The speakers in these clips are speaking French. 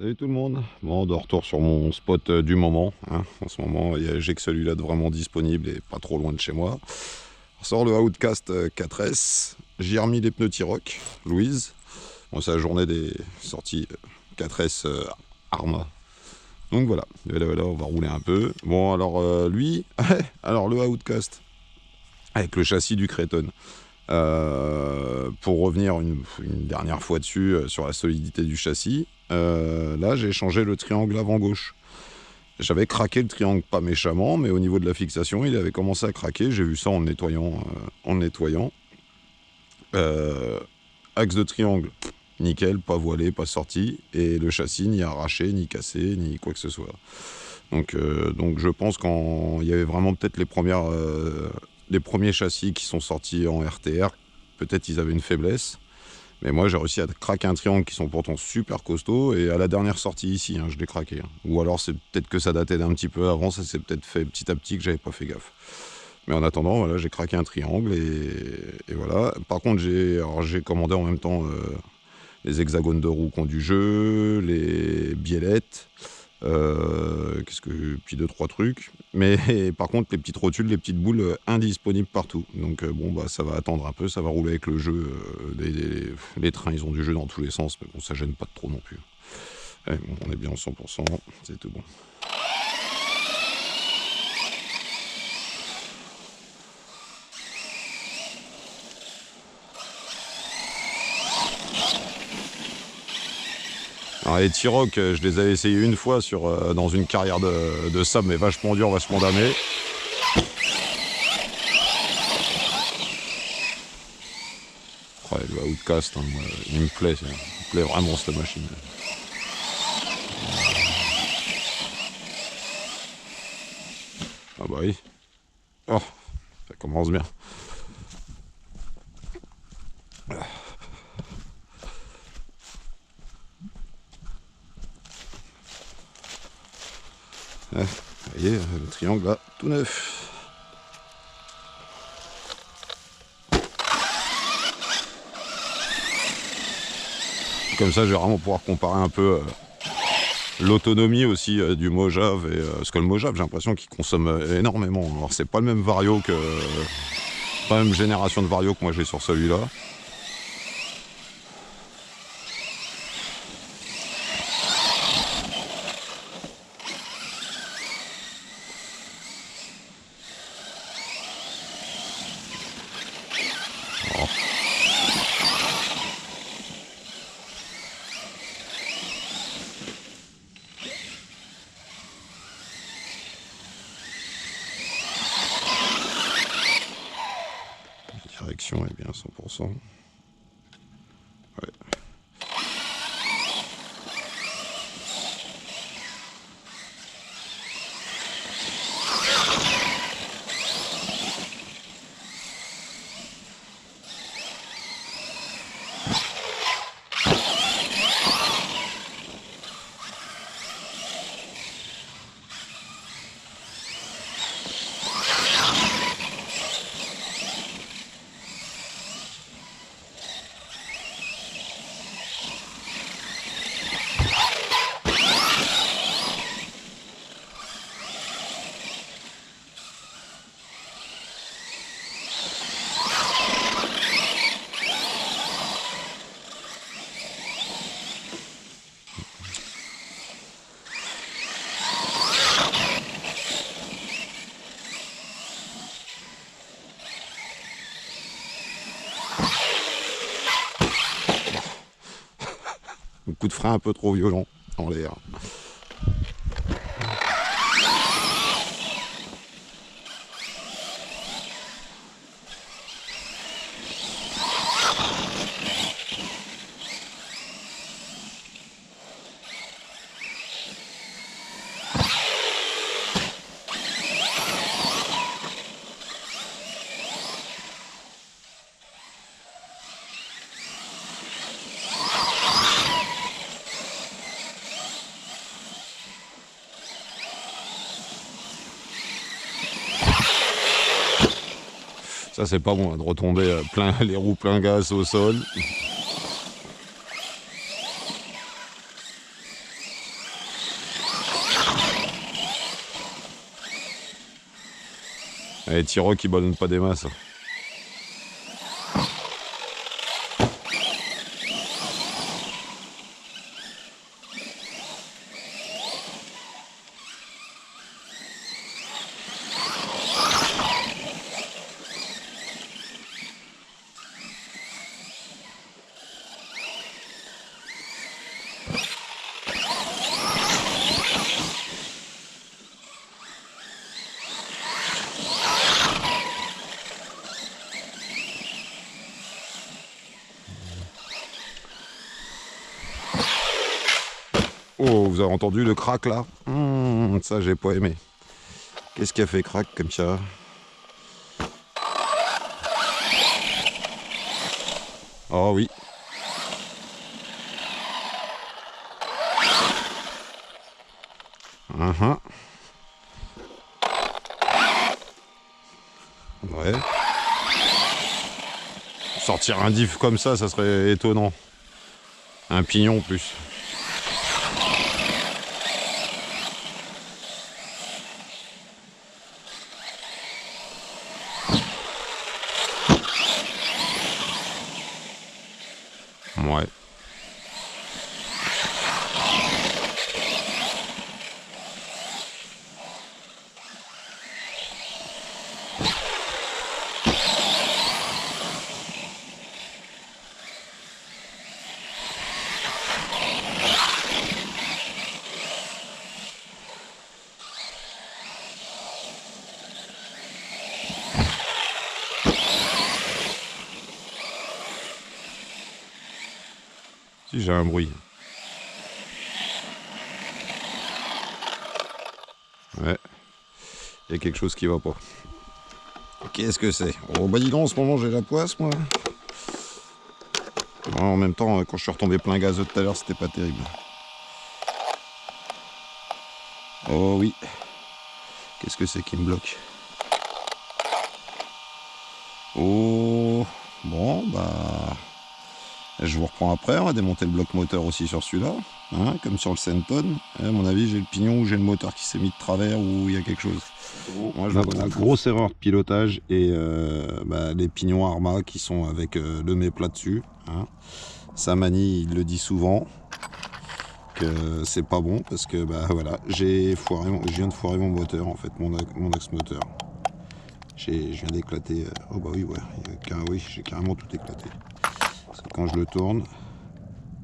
Salut tout le monde. Bon, de retour sur mon spot du moment. Hein. En ce moment, j'ai que celui-là de vraiment disponible et pas trop loin de chez moi. On sort le Outcast 4S. J'y ai remis les pneus T-Roc, Louise. Bon, c'est la journée des sorties 4S Arma. Donc voilà, on va rouler un peu. Bon, alors lui, alors le Outcast avec le châssis du Creton. Pour revenir une dernière fois dessus sur la solidité du châssis, là j'ai changé le triangle avant-gauche. J'avais craqué le triangle pas méchamment, mais au niveau de la fixation, il avait commencé à craquer. J'ai vu ça en nettoyant. Axe de triangle, nickel, pas voilé, pas sorti. Et le châssis ni arraché, ni cassé, ni quoi que ce soit. Donc je pense qu'il y avait vraiment peut-être les premiers châssis qui sont sortis en RTR, peut-être ils avaient une faiblesse. Mais moi j'ai réussi à craquer un triangle qui sont pourtant super costauds, et à la dernière sortie ici, je l'ai craqué. Ou alors c'est peut-être que ça datait d'un petit peu avant, ça s'est peut-être fait petit à petit que j'avais pas fait gaffe. Mais en attendant, voilà, j'ai craqué un triangle et voilà. Par contre j'ai commandé en même temps les hexagones de roue qui ont du jeu, les biellettes, puis 2-3 trucs. Mais par contre, les petites rotules, les petites boules indisponibles partout. Donc bon, bah ça va attendre un peu, ça va rouler avec le jeu. Les trains, ils ont du jeu dans tous les sens, mais bon, ça gêne pas trop non plus. Bon, on est bien en 100%, c'est tout bon. Alors les T-Roc, je les avais essayés une fois dans une carrière de sable, mais vachement dur, vachement damé. Ouais, le Outcast, moi, il me plaît vraiment cette machine. Ah bah oui. Oh, ça commence bien. Vous voyez, le triangle là, tout neuf. Comme ça, je vais vraiment pouvoir comparer un peu l'autonomie aussi du Mojave. Parce que le Mojave, j'ai l'impression qu'il consomme énormément. Alors, c'est pas le même vario pas la même génération de vario que moi j'ai sur celui-là. La direction est bien à 100%. Ouais. Un coup de frein un peu trop violent en l'air. Ça c'est pas bon, de retomber les roues plein gaz au sol. Les tireurs qui ballonnent pas des masses. Oh, vous avez entendu le crack là? Ça, j'ai pas aimé. Qu'est-ce qui a fait crack comme ça? Oh oui. Ouais. Sortir un diff comme ça serait étonnant. Un pignon en plus. Ouais. Si j'ai un bruit. Ouais. Il y a quelque chose qui va pas. Qu'est-ce que c'est? Oh bah dis donc, en ce moment j'ai la poisse moi. En même temps, quand je suis retombé plein gazeux tout à l'heure, c'était pas terrible. Oh oui. Qu'est-ce que c'est qui me bloque? Oh. Bon bah... Je vous reprends après, on va démonter le bloc moteur aussi sur celui-là, hein, comme sur le Senton. À mon avis, j'ai le pignon ou j'ai le moteur qui s'est mis de travers ou il y a quelque chose. Moi, je vois une grosse erreur de pilotage et les pignons Arma qui sont avec le méplat dessus. Hein. Samani, il le dit souvent que c'est pas bon parce que voilà, je viens de foirer mon moteur en fait, mon axe moteur. Je viens d'éclater. Oh bah oui, ouais, oui, j'ai carrément tout éclaté. Parce que quand je le tourne,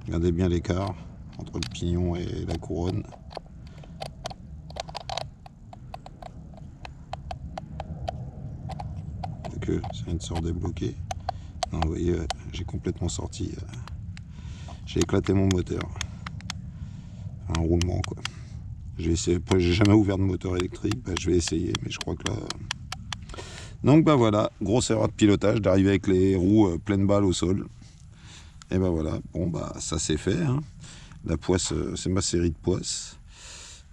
regardez bien l'écart entre le pignon et la couronne. Que ça vient de se redébloquer. Non, vous voyez, j'ai complètement sorti. J'ai éclaté mon moteur. Un roulement, quoi. J'ai jamais ouvert de moteur électrique. Je vais essayer, mais je crois que là. Donc, voilà, grosse erreur de pilotage d'arriver avec les roues pleines balles au sol. Et voilà, bon ça c'est fait, hein. La poisse, c'est ma série de poisses.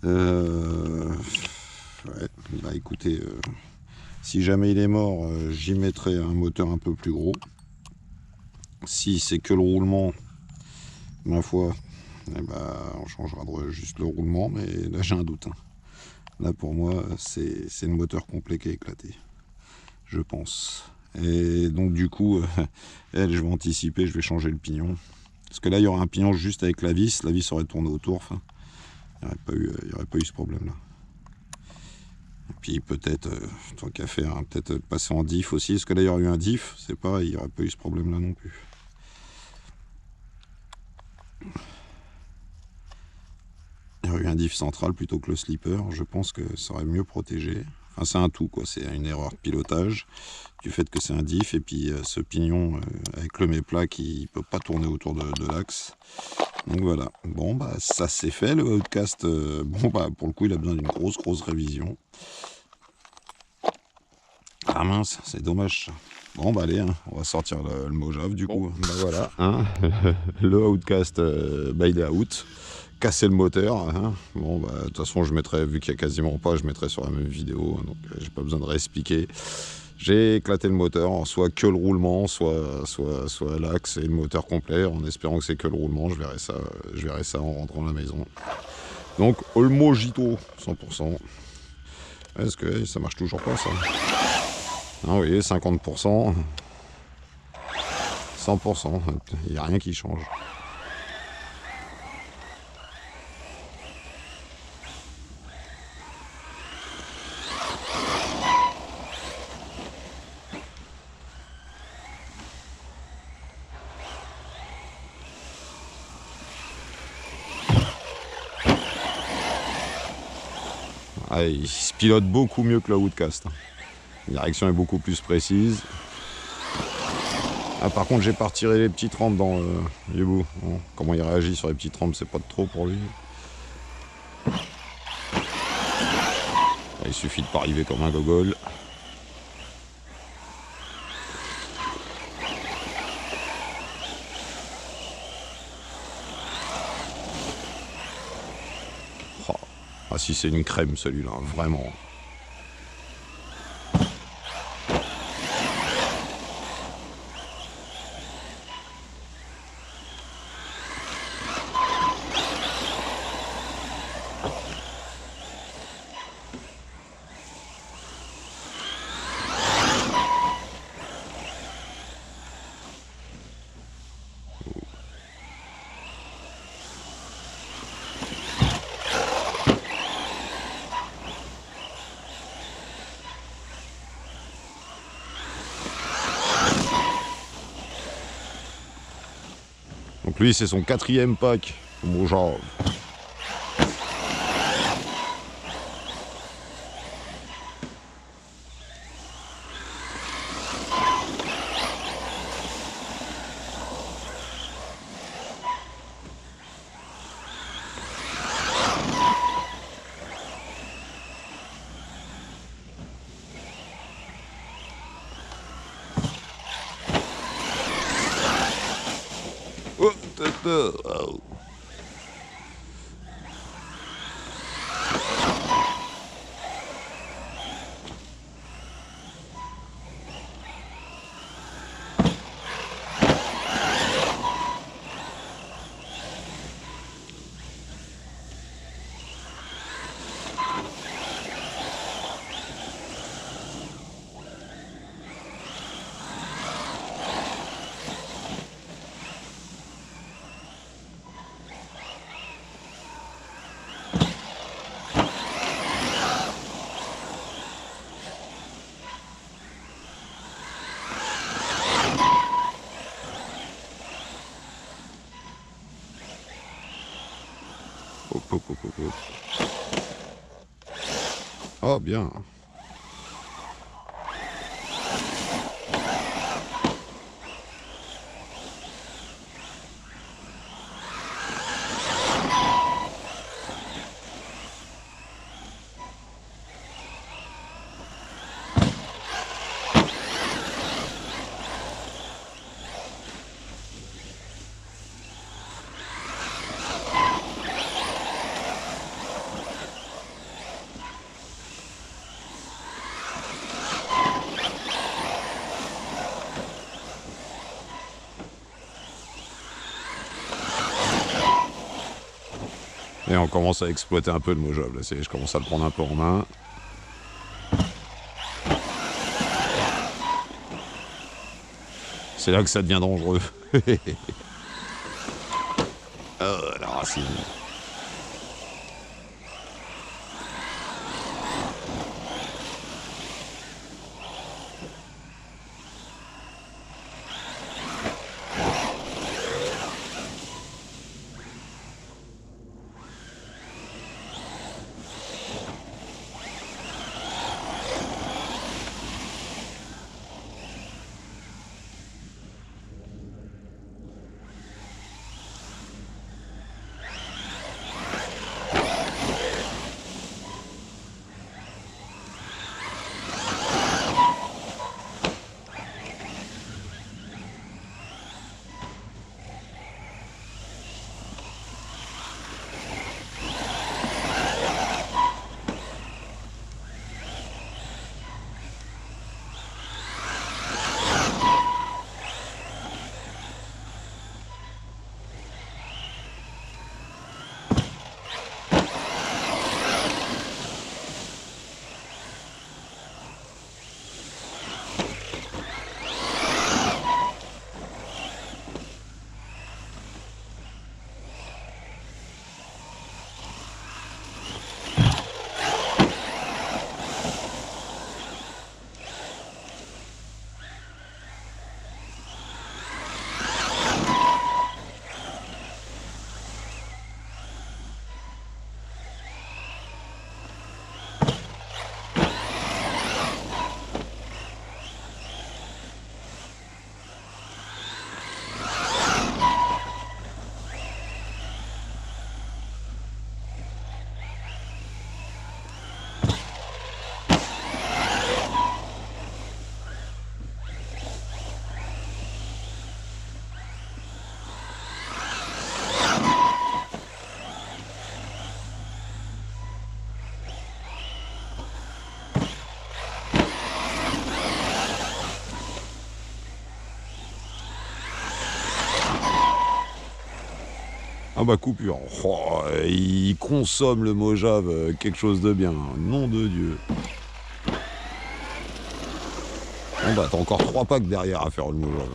Ouais, écoutez, si jamais il est mort, j'y mettrai un moteur un peu plus gros. Si c'est que le roulement, ma foi, on changera juste le roulement, mais là j'ai un doute. Hein. Là pour moi, c'est le moteur complet qui a éclaté, je pense. Et donc du coup, je vais anticiper, je vais changer le pignon. Parce que là, il y aura un pignon juste avec la vis aurait tourné autour. Enfin, il n'y aurait pas eu ce problème-là. Et puis peut-être, tant qu'à faire, hein, peut-être passer en diff aussi. Parce que là, il y aurait eu un diff, c'est pareil, il n'y aurait pas eu ce problème-là non plus. Il y aurait eu un diff central plutôt que le slipper. Je pense que ça aurait mieux protégé. Enfin, c'est un tout, quoi. C'est une erreur de pilotage du fait que c'est un diff. Et puis ce pignon avec le méplat qui ne peut pas tourner autour de l'axe. Donc voilà. Bon, ça c'est fait. Le Outcast, pour le coup, il a besoin d'une grosse révision. Ah mince, c'est dommage. Bon, allez, hein, on va sortir le Mojave du coup. Voilà. Hein, le Outcast, il est out. Casser le moteur. Hein. Bon, de toute façon, je mettrai, vu qu'il n'y a quasiment pas, je mettrai sur la même vidéo. Donc, j'ai pas besoin de réexpliquer. J'ai éclaté le moteur, soit que le roulement, soit l'axe et le moteur complet, en espérant que c'est que le roulement. Je verrai ça en rentrant à la maison. Donc, Olmo Jito, 100%. Est-ce que ça marche toujours pas, ça? Ah, vous voyez, 50%, 100%, il n'y a rien qui change. Ah, il se pilote beaucoup mieux que la Woodcast. La direction est beaucoup plus précise. Ah, par contre, j'ai pas retiré les petites rampes dans Yubu. Bon, comment il réagit sur les petites rampes, c'est pas de trop pour lui. Il suffit de pas arriver comme un gogol. Oh. Ah si, c'est une crème celui-là, vraiment. Donc lui, c'est son 4e pack. Bon, genre... Oh. Hop. Oh, bien. Et on commence à exploiter un peu le Mojave. Là. Je commence à le prendre un peu en main. C'est là que ça devient dangereux. Oh, la racine. Ah bah coupure. Oh, il consomme le Mojave quelque chose de bien. Nom de Dieu. Bon bah t'as encore 3 packs derrière à faire le Mojave.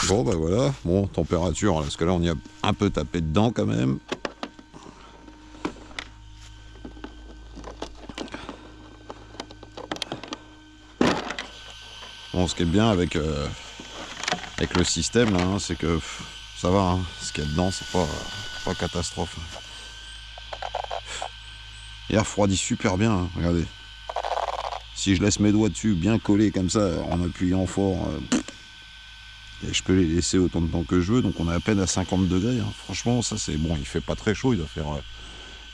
Bon bah voilà. Bon, température, parce que là on y a un peu tapé dedans quand même. Bon, ce qui est bien avec le système là, hein, c'est que ça va, hein, ce qu'il y a dedans, c'est pas catastrophe. Il refroidit super bien, hein, regardez. Si je laisse mes doigts dessus bien collés comme ça, en appuyant fort, et je peux les laisser autant de temps que je veux, donc on est à peine à 50 degrés. Hein. Franchement, ça c'est bon, il fait pas très chaud, il doit faire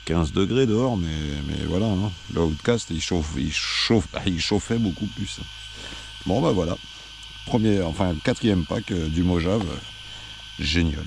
15 degrés dehors, mais voilà, hein. Le Outcast il chauffait beaucoup plus. Bon bah voilà. Quatrième pack du Mojave, génial.